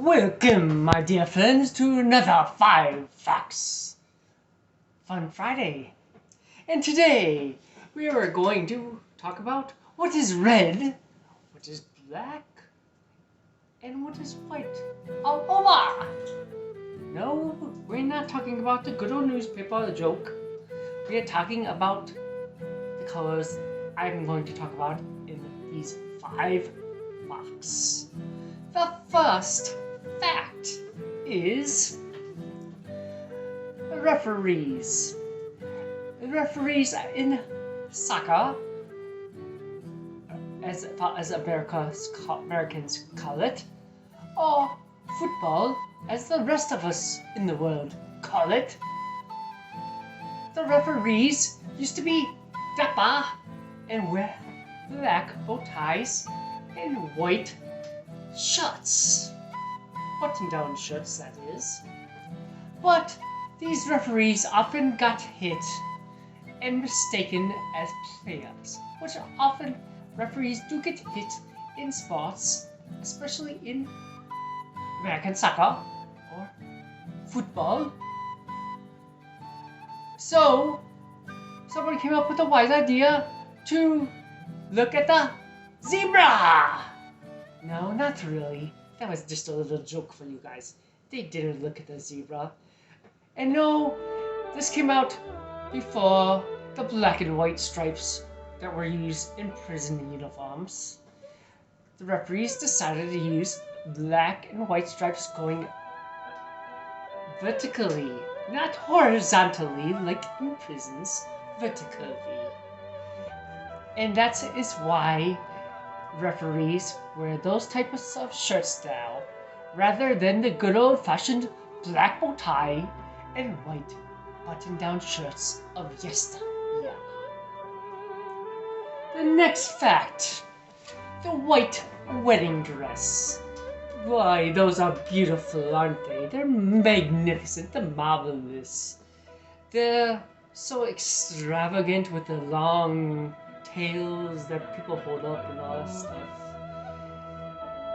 Welcome, my dear friends, to another 5 Facts Fun Friday. And today, we are going to talk about what is red, what is black, and what is white all over. No, we're not talking about the good old newspaper joke. We are talking about the colors I'm going to talk about in these 5 facts. The first fact is referees. The referees in soccer, as Americans call it, or football, as the rest of us in the world call it. The referees used to be dapper and wear black bow ties and white shirts. Button-down shirts, that is. But these referees often got hit and mistaken as players, which often referees do get hit in sports, especially in American soccer or football. So, someone came up with a wise idea to look at the zebra. No, not really. That was just a little joke for you guys. They didn't look at the zebra. And no, this came out before the black and white stripes that were used in prison uniforms. The referees decided to use black and white stripes going vertically, not horizontally like in prisons, vertically. And that is why referees wear those types of shirts now, rather than the good old-fashioned black bow tie and white button-down shirts of yesteryear. The next fact, the white wedding dress. Why, those are beautiful, aren't they? They're magnificent, they're marvelous. They're so extravagant with the long tails that people hold up and all that stuff.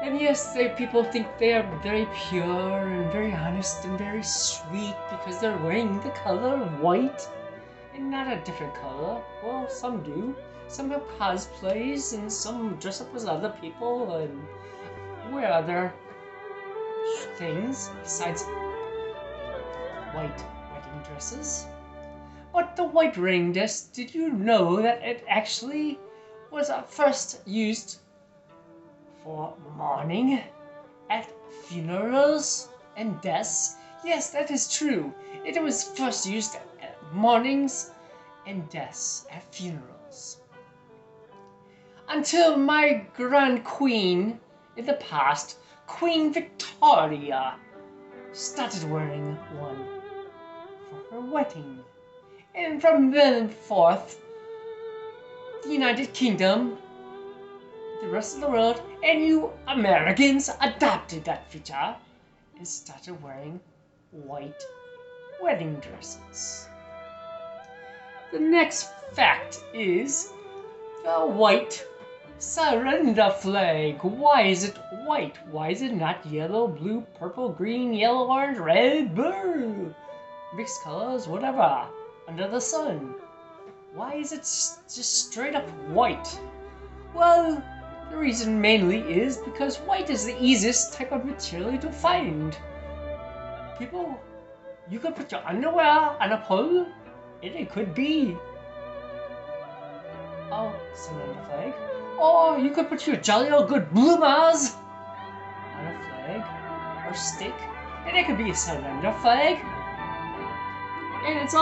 And yes, people think they are very pure and very honest and very sweet because they're wearing the color white and not a different color. Well, some do. Some have cosplays and some dress up as other people and wear other things besides white wedding dresses. But the white wedding dress, did you know that it actually was first used for mourning at funerals and deaths? Yes, that is true. It was first used at mournings and deaths at funerals. Until my grand queen in the past, Queen Victoria, started wearing one for her wedding. And from then forth, the United Kingdom, the rest of the world, and you Americans adopted that feature and started wearing white wedding dresses. The next fact is the white surrender flag. Why is it white? Why is it not yellow, blue, purple, green, yellow, orange, red, blue? Mixed colors, whatever. Under the sun. Why is it just straight up white? Well, the reason mainly is because white is the easiest type of material to find. People, you could put your underwear on a pole, and it could be a surrender flag. Or you could put your jolly old good bloomers on a flag or stick, and it could be a surrender flag. And it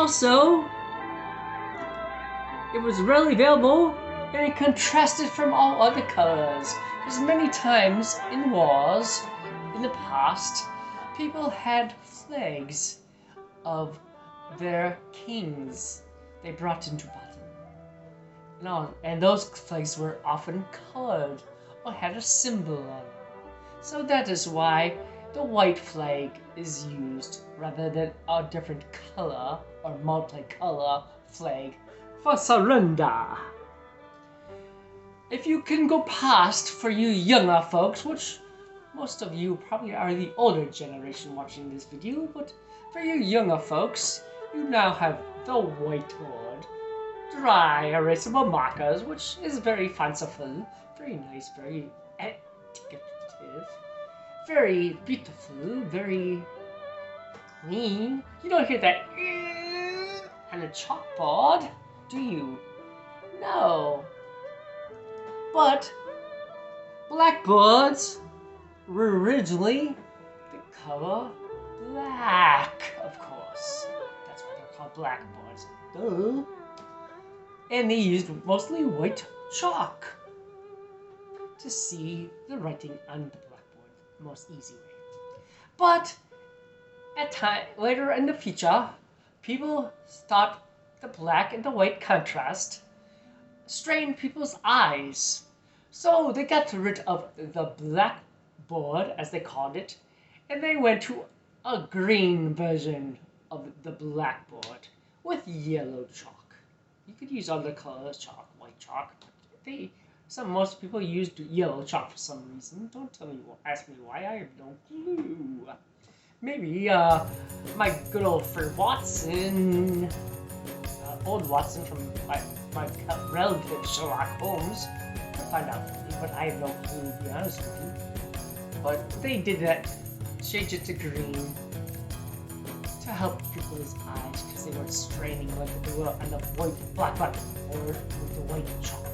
was readily available and it contrasted from all other colors. Because many times in wars in the past, people had flags of their kings they brought into battle. And those flags were often colored or had a symbol on it. So that is why the white flag is used rather than a different color or multicolor flag for surrender. If you can go past, for you younger folks, which most of you probably are the older generation watching this video, but for you younger folks, you now have the whiteboard, dry erasable markers, which is very fanciful, very nice, very educative, very beautiful, very clean. You don't hear that and a chalkboard, do you? No. But blackboards were originally the color black, of course. That's why they're called blackboards. Duh. And they used mostly white chalk to see the writing on the blackboard the most easy way. But later in the future, people thought the black and the white contrast strained people's eyes. So they got rid of the blackboard, as they called it, and they went to a green version of the blackboard with yellow chalk. You could use other colors, chalk, white chalk, but most people used yellow chalk for some reason. Don't ask me why, I have no clue. Maybe my good old friend Watson, old Watson from my relative Sherlock Holmes, could find out for me, but I have no clue, to be honest with you. But they did that, changed it to green, to help people's eyes, because they weren't straining like they were on the blackboard with the white chalk.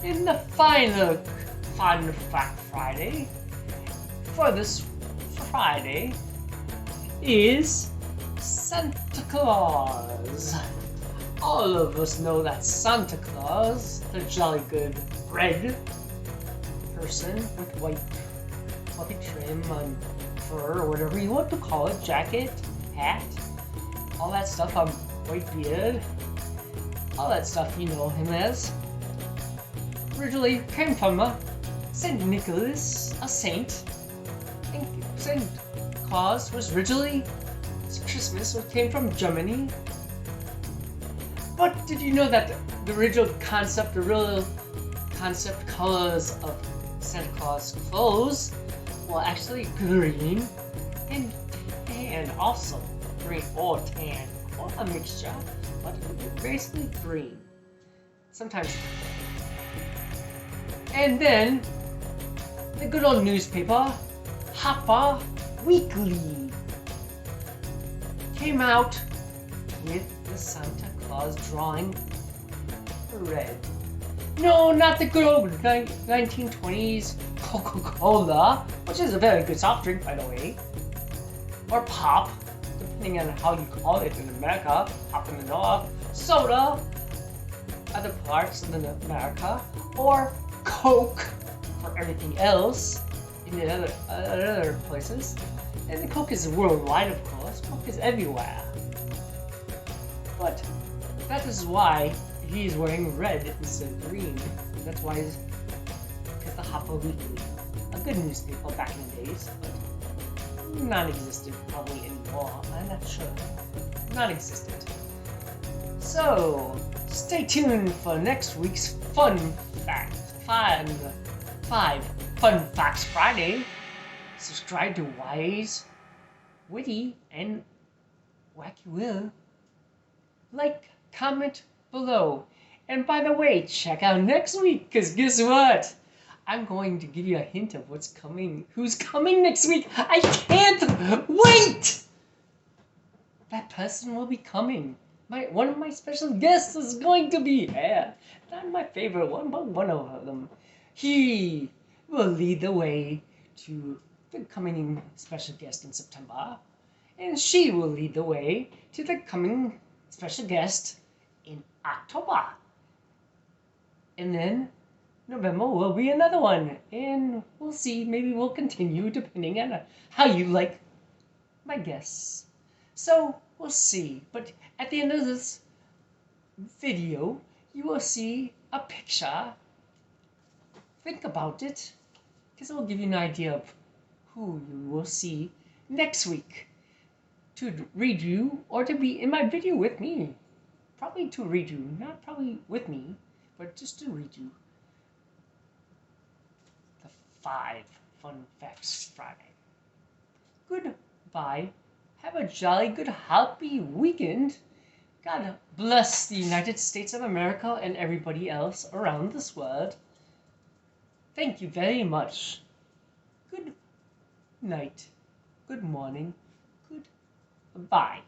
In the final Fun Fact Friday, for this Friday, is Santa Claus. All of us know that Santa Claus, the jolly good red person with white trim on fur or whatever you want to call it, jacket, hat, all that stuff, white beard, all that stuff you know him as, originally came from St. Nicholas, a saint. And St. Claus was originally Christmas, which came from Germany. But did you know that the original concept, colors of Santa Claus clothes were actually green and tan, also green or tan, or a mixture, but basically green. Sometimes. And then the good old newspaper, Harper Weekly, came out with the Santa Claus drawing red. No, not the good old 1920s Coca-Cola, which is a very good soft drink, by the way, or pop, depending on how you call it in America, pop in the north, soda, other parts of America, or Coke for everything else in the other places. And the Coke is worldwide, of course. Coke is everywhere. But that is why he's wearing red instead of green. And that's why, because the Harper Weekly, a good newspaper back in the days, but non-existent probably anymore. I'm not sure. Non-existent. So stay tuned for next week's Fun Fact. 5 Fun Facts Friday. Subscribe to Wise, Witty, and Wacky Will. Like, comment below. And by the way, check out next week, because guess what? I'm going to give you a hint of what's coming. Who's coming next week? I can't wait! That person will be coming. One of my special guests is going to be here. Not my favorite one, but one of them. He will lead the way to the coming special guest in September. And she will lead the way to the coming special guest in October. And then November will be another one. And we'll see. Maybe we'll continue depending on how you like my guests. So we'll see. But at the end of this video, you will see a picture. Think about it, because it will give you an idea of who you will see next week to read you or to be in my video with me. Probably to read you, not probably with me, but just to read you. 5 Fun Facts Friday. Goodbye. Have a jolly good happy weekend. God bless the United States of America and everybody else around this world. Thank you very much. Good night. Good morning. Goodbye.